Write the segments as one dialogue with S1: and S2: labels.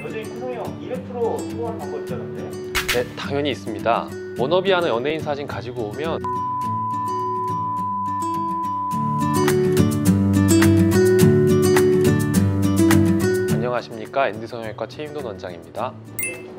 S1: 여전히 코성형 200% 수긍하는 방법 있다던데?
S2: 네, 당연히 있습니다. 워너비하는 연예인 사진 가지고 오면 안녕하십니까, 엔드성형외과 최임돈 원장입니다.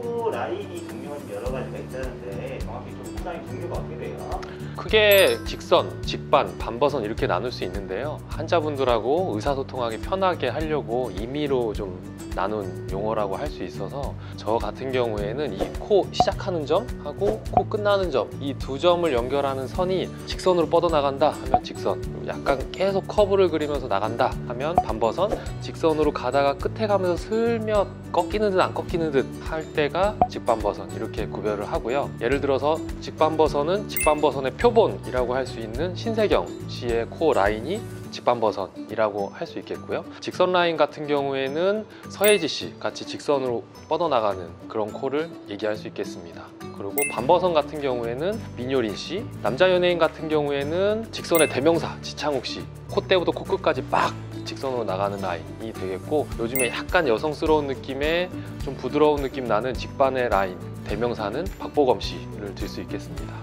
S1: 코 라인이 종류가 여러 가지가 있다는데 정확히 좀 코 라인 종류가 어떻게 돼요?
S2: 크게 직선, 직반, 반버선 이렇게 나눌 수 있는데요. 환자분들하고 의사소통하기 편하게 하려고 임의로 좀 나눈 용어라고 할 수 있어서 저 같은 경우에는 이 코 시작하는 점하고 코 끝나는 점, 이 두 점을 연결하는 선이 직선으로 뻗어나간다 하면 직선, 약간 계속 커브를 그리면서 나간다 하면 반버선, 직선으로 가다가 끝에 가면서 슬며시 꺾이는 듯 안 꺾이는 듯 할 때가 직반버선, 이렇게 구별을 하고요. 예를 들어서 직반버선은 직반버선의 표본이라고 할 수 있는 신세경 씨의 코 라인이 직반버선이라고 할 수 있겠고요. 직선 라인 같은 경우에는 서예지 씨 같이 직선으로 뻗어나가는 그런 코를 얘기할 수 있겠습니다. 그리고 반버선 같은 경우에는 민효린 씨, 남자 연예인 같은 경우에는 직선의 대명사 지창욱 씨, 콧대부터 코끝까지 막 직선으로 나가는 라인이 되겠고, 요즘에 약간 여성스러운 느낌의 좀 부드러운 느낌 나는 직반의 라인 대명사는 박보검 씨를 들 수 있겠습니다.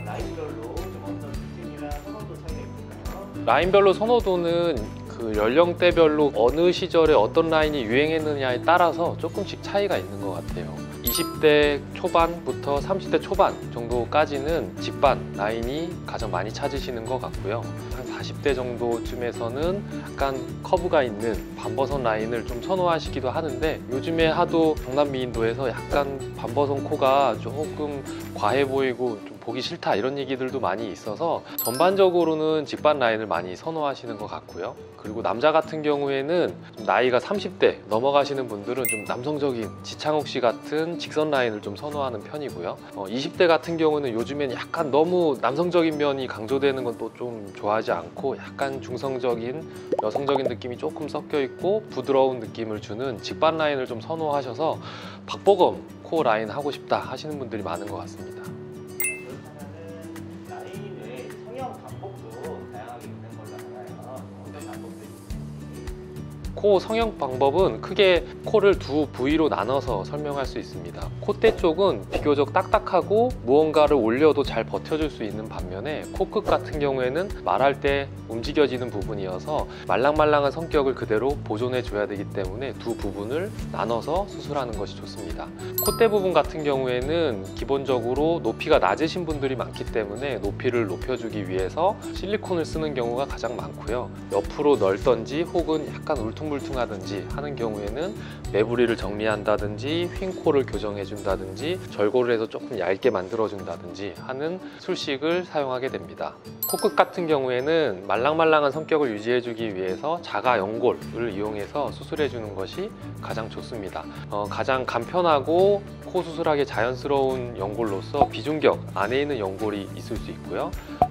S1: 라인별로 좀 어떤 특징이나 선호도 차이가 있을까요?
S2: 라인별로 선호도는 그 연령대별로 어느 시절에 어떤 라인이 유행했느냐에 따라서 조금씩 차이가 있는 것 같아요. 20대 초반부터 30대 초반 정도까지는 직반 라인이 가장 많이 찾으시는 것 같고요. 한 40대 정도쯤에서는 약간 커브가 있는 반버선 라인을 좀 선호하시기도 하는데, 요즘에 하도 경남미인도에서 약간 반버선 코가 조금 과해 보이고 좀 보기 싫다 이런 얘기들도 많이 있어서 전반적으로는 직반 라인을 많이 선호하시는 것 같고요. 그리고 남자 같은 경우에는 좀 나이가 30대 넘어가시는 분들은 좀 남성적인 지창욱 씨 같은 직선 라인을 좀 선호하는 편이고요. 20대 같은 경우는 요즘엔 약간 너무 남성적인 면이 강조되는 건 또 좀 좋아하지 않고 약간 중성적인 여성적인 느낌이 조금 섞여 있고 부드러운 느낌을 주는 직반 라인을 좀 선호하셔서 박보검 코 라인 하고 싶다 하시는 분들이 많은 것 같습니다.
S1: 그렇다면은 라인 외에 성형 방법도 다양하게 있는 걸로 알아요. 어떤 방법도 있는지?
S2: 코 성형 방법은 크게 코를 두 부위로 나눠서 설명할 수 있습니다. 콧대 쪽은 비교적 딱딱하고 무언가를 올려도 잘 버텨줄 수 있는 반면에 코끝 같은 경우에는 말할 때 움직여지는 부분이어서 말랑말랑한 성격을 그대로 보존해 줘야 되기 때문에 두 부분을 나눠서 수술하는 것이 좋습니다. 콧대 부분 같은 경우에는 기본적으로 높이가 낮으신 분들이 많기 때문에 높이를 높여주기 위해서 실리콘을 쓰는 경우가 가장 많고요. 옆으로 넓던지 혹은 약간 울퉁불퉁하든지 하는 경우에는 매부리를 정리한다든지 휜 코를 교정해 준다든지 절골을 해서 조금 얇게 만들어 준다든지 하는 술식을 사용하게 됩니다. 코끝 같은 경우에는 말랑말랑한 성격을 유지해 주기 위해서 자가 연골을 이용해서 수술해 주는 것이 가장 좋습니다. 가장 간편하고 코 수술하기 자연스러운 연골로서 비중격 안에 있는 연골이 있을 수 있고요.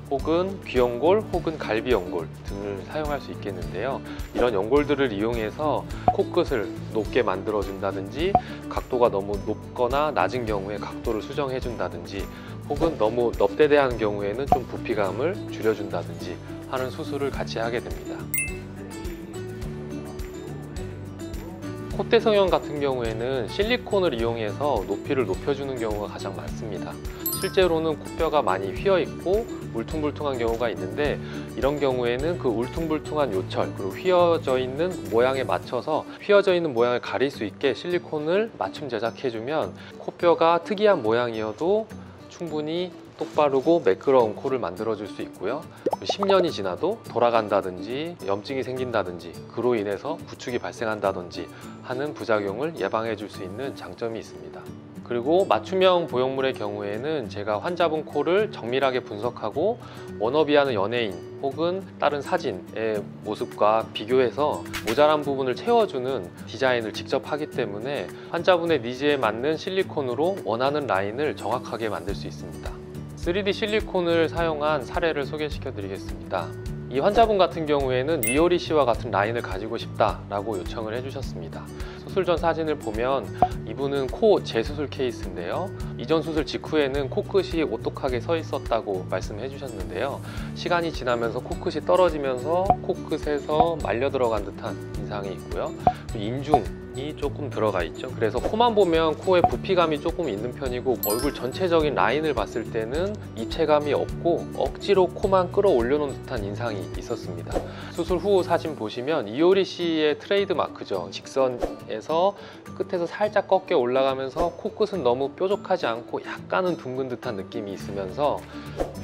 S2: 혹은 귀연골 혹은 갈비연골 등을 사용할 수 있겠는데요. 이런 연골들을 이용해서 코끝을 높게 만들어 준다든지, 각도가 너무 높거나 낮은 경우에 각도를 수정해 준다든지, 혹은 너무 넙대대한 경우에는 좀 부피감을 줄여준다든지 하는 수술을 같이 하게 됩니다. 콧대 성형 같은 경우에는 실리콘을 이용해서 높이를 높여주는 경우가 가장 많습니다. 실제로는 코뼈가 많이 휘어 있고 울퉁불퉁한 경우가 있는데, 이런 경우에는 그 울퉁불퉁한 요철 그리고 휘어져 있는 모양에 맞춰서 휘어져 있는 모양을 가릴 수 있게 실리콘을 맞춤 제작해주면 코뼈가 특이한 모양이어도 충분히 똑바르고 매끄러운 코를 만들어줄 수 있고요. 10년이 지나도 돌아간다든지 염증이 생긴다든지 그로 인해서 부축이 발생한다든지 하는 부작용을 예방해 줄 수 있는 장점이 있습니다. 그리고 맞춤형 보형물의 경우에는 제가 환자분 코를 정밀하게 분석하고 워너비하는 연예인 혹은 다른 사진의 모습과 비교해서 모자란 부분을 채워주는 디자인을 직접 하기 때문에 환자분의 니즈에 맞는 실리콘으로 원하는 라인을 정확하게 만들 수 있습니다. 3D 실리콘을 사용한 사례를 소개시켜 드리겠습니다. 이 환자분 같은 경우에는 이효리 씨와 같은 라인을 가지고 싶다라고 요청을 해주셨습니다. 수술 전 사진을 보면 이분은 코 재수술 케이스인데요. 이전 수술 직후에는 코끝이 오똑하게 서 있었다고 말씀해 주셨는데요. 시간이 지나면서 코끝이 떨어지면서 코끝에서 말려 들어간 듯한 인상이 있고요. 인중 조금 들어가 있죠. 그래서 코만 보면 코에 부피감이 조금 있는 편이고 얼굴 전체적인 라인을 봤을 때는 입체감이 없고 억지로 코만 끌어올려 놓은 듯한 인상이 있었습니다. 수술 후 사진 보시면 이효리 씨의 트레이드 마크죠. 직선에서 끝에서 살짝 꺾여 올라가면서 코끝은 너무 뾰족하지 않고 약간은 둥근 듯한 느낌이 있으면서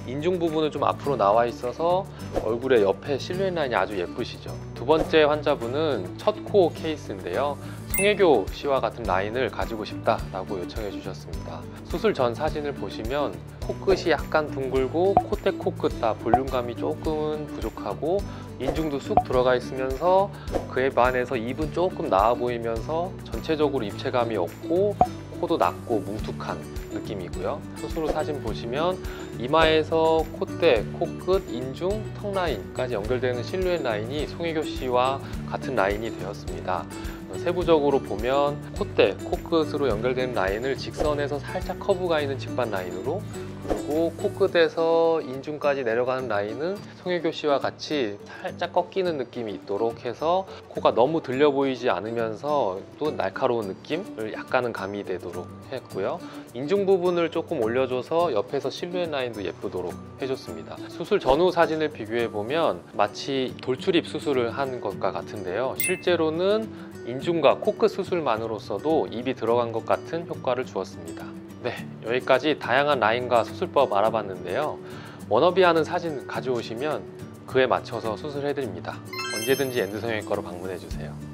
S2: 인중 부분은 좀 앞으로 나와 있어서 얼굴의 옆에 실루엣 라인이 아주 예쁘시죠. 두 번째 환자분은 첫 코 케이스인데요. 송혜교 씨와 같은 라인을 가지고 싶다라고 요청해 주셨습니다. 수술 전 사진을 보시면 코끝이 약간 둥글고 콧대 코끝 다 볼륨감이 조금은 부족하고 인중도 쑥 들어가 있으면서 그에 반해서 입은 조금 나와 보이면서 전체적으로 입체감이 없고 코도 낮고 뭉툭한 느낌이고요. 수술 후 사진 보시면 이마에서 콧대, 코끝, 인중, 턱 라인까지 연결되는 실루엣 라인이 송혜교 씨와 같은 라인이 되었습니다. 세부적으로 보면 콧대, 코끝으로 연결되는 라인을 직선에서 살짝 커브가 있는 직반 라인으로, 그리고 코끝에서 인중까지 내려가는 라인은 송혜교 씨와 같이 살짝 꺾이는 느낌이 있도록 해서 코가 너무 들려 보이지 않으면서 또 날카로운 느낌을 약간은 가미되도록 했고요. 인중 부분을 조금 올려줘서 옆에서 실루엣 라인도 예쁘도록 해줬습니다. 수술 전후 사진을 비교해 보면 마치 돌출입 수술을 한 것과 같은데요. 실제로는 인중과 코끝 수술만으로서도 입이 들어간 것 같은 효과를 주었습니다. 네, 여기까지 다양한 라인과 수술법 알아봤는데요. 워너비 하는 사진 가져오시면 그에 맞춰서 수술해드립니다. 언제든지 엔드성형외과로 방문해주세요.